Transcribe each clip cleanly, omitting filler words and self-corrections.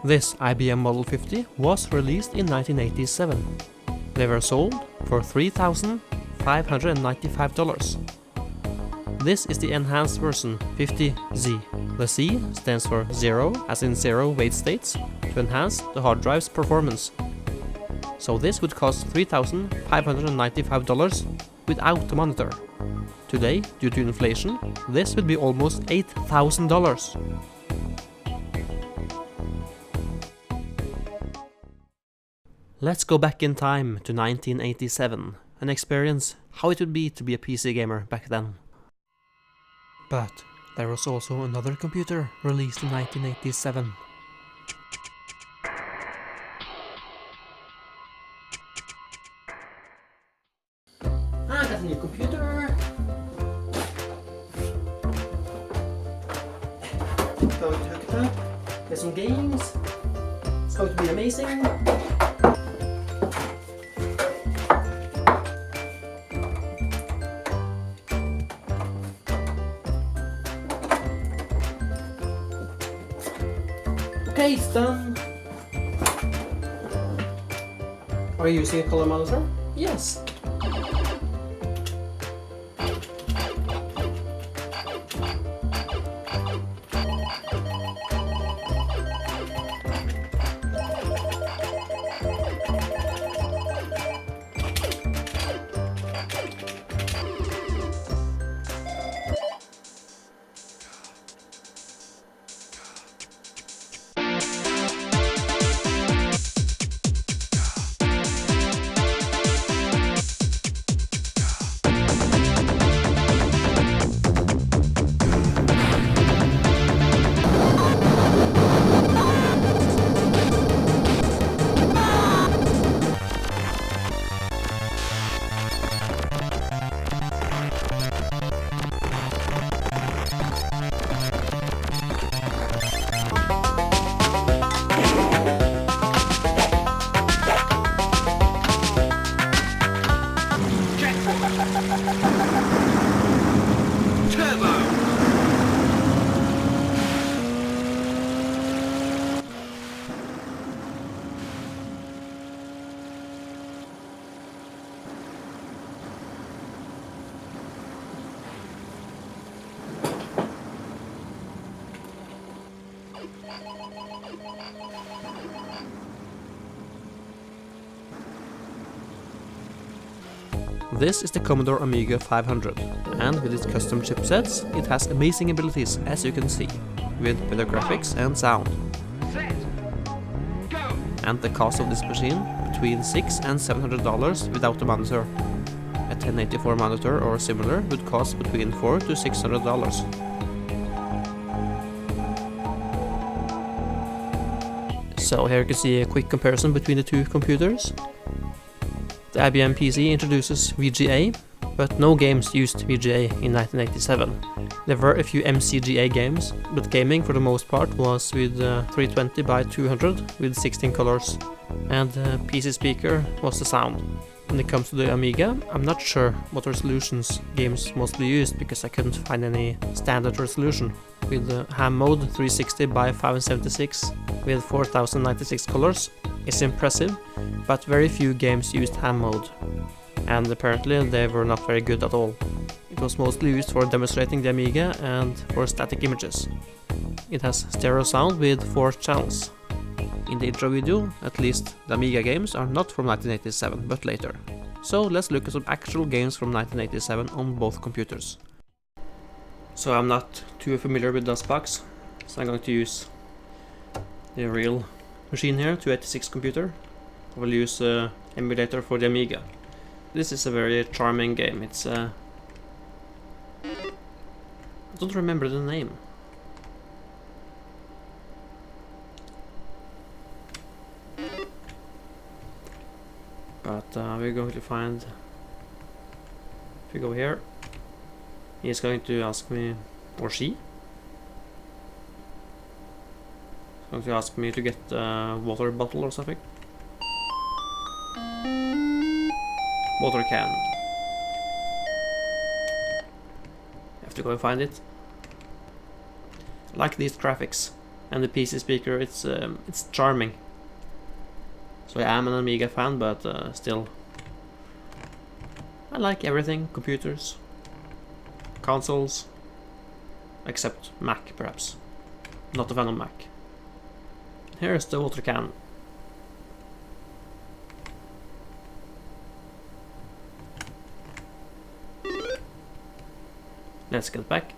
This IBM Model 50 was released in 1987. They were sold for $3,595. This is the enhanced version 50Z. The Z stands for zero, as in zero wait states, to enhance the hard drive's performance. So this would cost $3,595 without the monitor. Today, due to inflation, this would be almost $8,000. Let's go back in time to 1987 and experience how it would be to be a PC gamer back then. But there was also another computer released in 1987. I got a new computer. Going to hook it up, play some games. It's going to be amazing. Okay, it's done. Are you using a color monitor? Yes. This is the Commodore Amiga 500, and with its custom chipsets, it has amazing abilities, as you can see, with better graphics and sound. And the cost of this machine, between $600 and $700 without the monitor. A 1084 monitor or similar would cost between $400 to $600. So here you can see a quick comparison between the two computers. The IBM PC introduces VGA, but no games used VGA in 1987. There were a few MCGA games, but gaming for the most part was with 320 by 200 with 16 colors, and the PC speaker was the sound. When it comes to the Amiga, I'm not sure what resolutions games mostly used because I couldn't find any standard resolution. With the ham mode 360 by 576 with 4096 colors is impressive, but very few games used ham mode, and apparently they were not very good at all. It was mostly used for demonstrating the Amiga and for static images. It has stereo sound with 4 channels. In the intro video, at least the Amiga games are not from 1987, but later. So let's look at some actual games from 1987 on both computers. So I'm not too familiar with DOSBox, so I'm going to use the real machine here, 286 computer. I will use emulator for the Amiga. This is a very charming game. It's I don't remember the name. But we're going to find, if we go here, he's going to ask me, or she, is going to ask me to get a water bottle or something. Water can. Have to go and find it. I like these graphics. And the PC speaker, it's charming. So I am an Amiga fan, but still, I like everything. Computers, consoles, except Mac, perhaps. Not a fan of Mac. Here's the water can. Let's get back.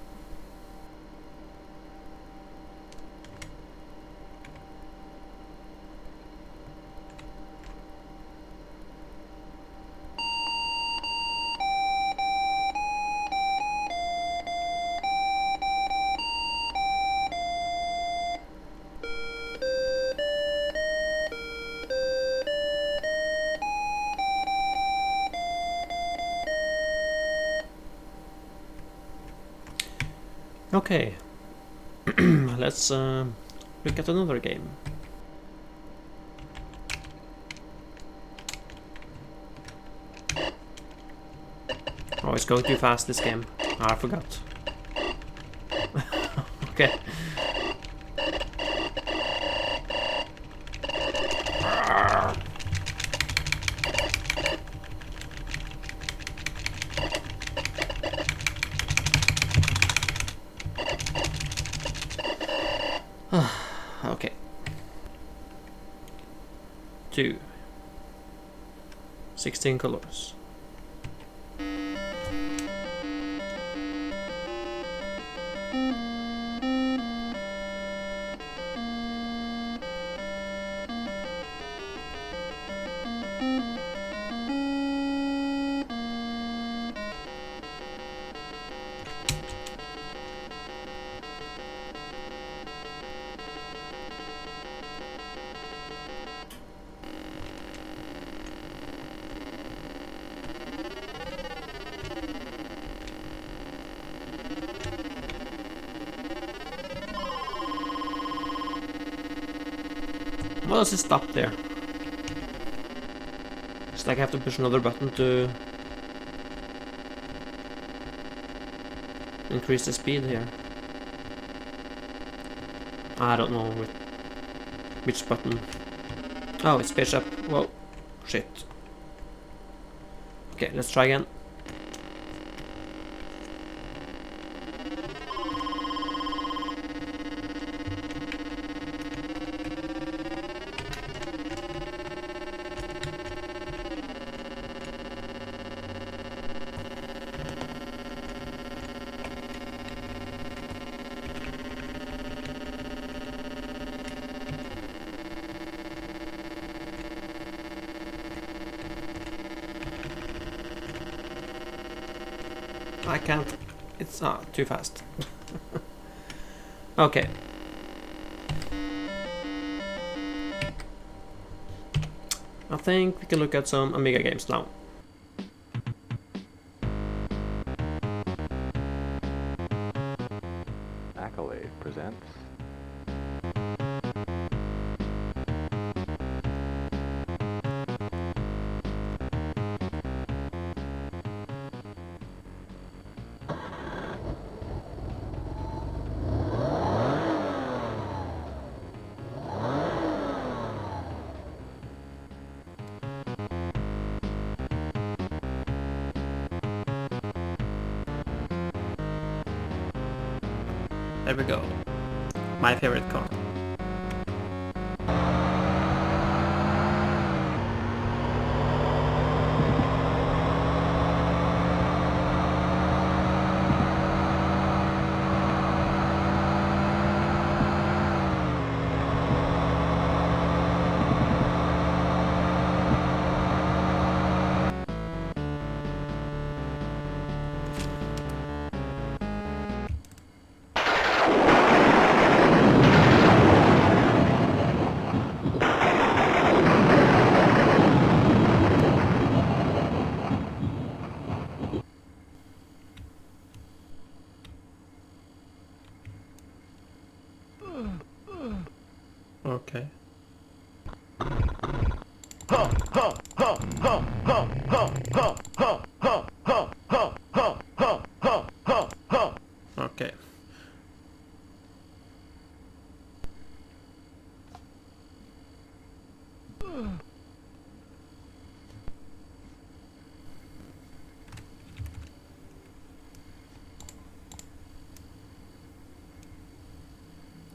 Okay, let's look at another game. Oh, it's going too fast, this game. I forgot. Okay. Okay. 16 colors. Why does it stop there? It's like I have to push another button to increase the speed here. I don't know which button. Oh, it's pitch up. Whoa, shit. Okay, let's try again. I can't. It's too fast. Okay. I think we can look at some Amiga games now. MacLeod presents There we go. My favorite car. Okay. Okay.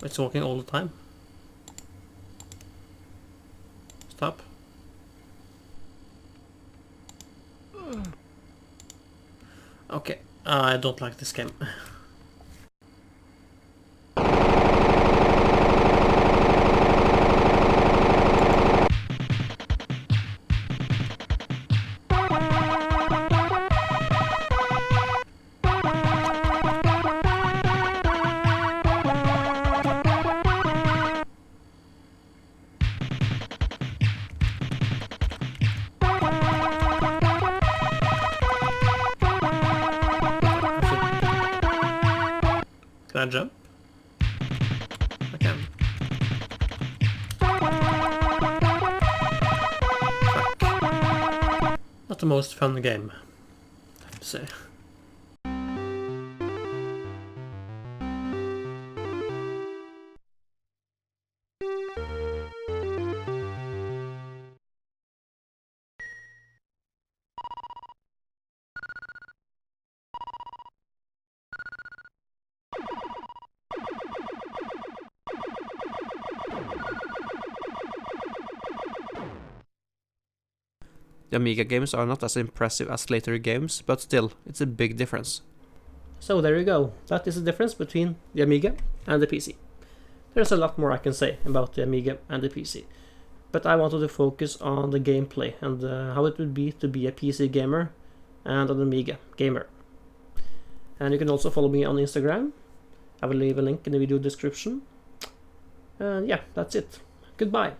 It's walking all the time. Stop. Okay, I don't like this game. Can I jump? I can. Fuck. Not the most fun game, I have to say. The Amiga games are not as impressive as later games, but still, it's a big difference. So there you go, that is the difference between the Amiga and the PC. There's a lot more I can say about the Amiga and the PC, but I wanted to focus on the gameplay and how it would be to be a PC gamer and an Amiga gamer. And you can also follow me on Instagram. I will leave a link in the video description. And yeah, that's it. Goodbye.